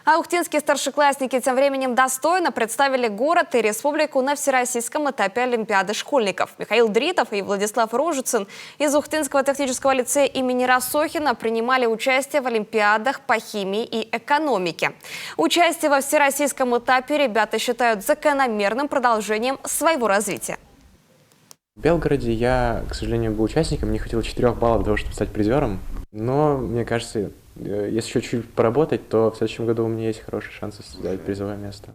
А ухтинские старшеклассники тем временем достойно представили город и республику на всероссийском этапе Олимпиады школьников. Михаил Дритов и Владислав Рожицын из Ухтинского технического лицея имени Рассохина принимали участие в Олимпиадах по химии и экономике. Участие во всероссийском этапе ребята считают закономерным продолжением своего развития. В Белгороде я, к сожалению, был участником, не хватило 4 баллов для того, чтобы стать призером. Но, мне кажется, если еще чуть-чуть поработать, то в следующем году у меня есть хорошие шансы взять призовое место.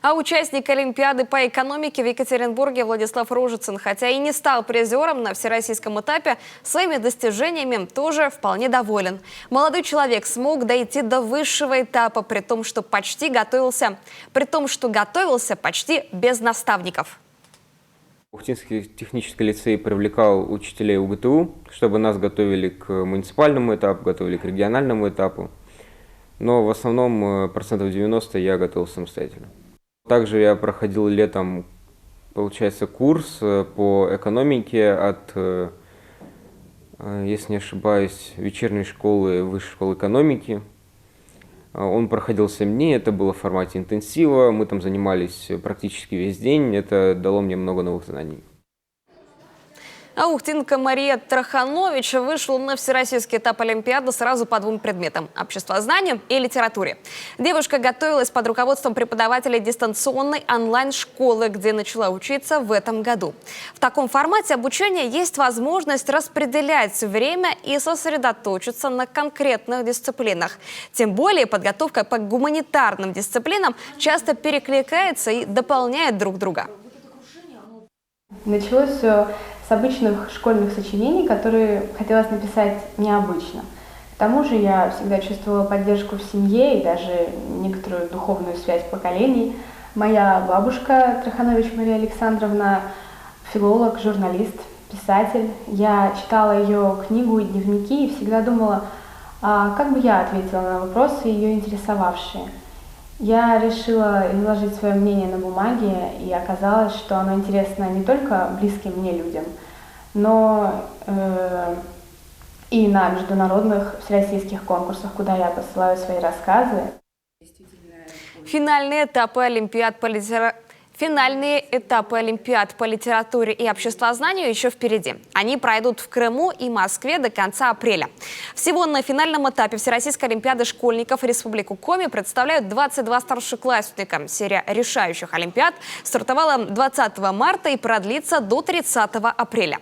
А участник Олимпиады по экономике в Екатеринбурге Владислав Рожицын, хотя и не стал призером на всероссийском этапе, своими достижениями тоже вполне доволен. Молодой человек смог дойти до высшего этапа, при том, что готовился почти без наставников. Ухтинский технический лицей привлекал учителей УГТУ, чтобы нас готовили к муниципальному этапу, готовили к региональному этапу. Но в основном процентов 90 я готовился самостоятельно. Также я проходил летом, получается, курс по экономике от, если не ошибаюсь, вечерней школы, высшей школы экономики. Он проходил 7 дней, это было в формате интенсива, мы там занимались практически весь день, это дало мне много новых знаний. А ухтинка Мария Траханович вышла на всероссийский этап Олимпиады сразу по 2 предметам – обществознанию и литературе. Девушка готовилась под руководством преподавателей дистанционной онлайн-школы, где начала учиться в этом году. В таком формате обучения есть возможность распределять время и сосредоточиться на конкретных дисциплинах. Тем более подготовка по гуманитарным дисциплинам часто перекликается и дополняет друг друга. Началось все с обычных школьных сочинений, которые хотелось написать необычно. К тому же я всегда чувствовала поддержку в семье и даже некоторую духовную связь поколений. Моя бабушка Траханович Мария Александровна – филолог, журналист, писатель. Я читала ее книгу и дневники и всегда думала, как бы я ответила на вопросы, ее интересовавшие. Я решила изложить свое мнение на бумаге, и оказалось, что оно интересно не только близким мне людям, но и на международных всероссийских конкурсах, куда я посылаю свои рассказы. Финальные этапы Олимпиад по литературе и обществознанию еще впереди. Они пройдут в Крыму и Москве до конца апреля. Всего на финальном этапе Всероссийской Олимпиады школьников Республику Коми представляют 22 старшеклассника. Серия решающих Олимпиад стартовала 20 марта и продлится до 30 апреля.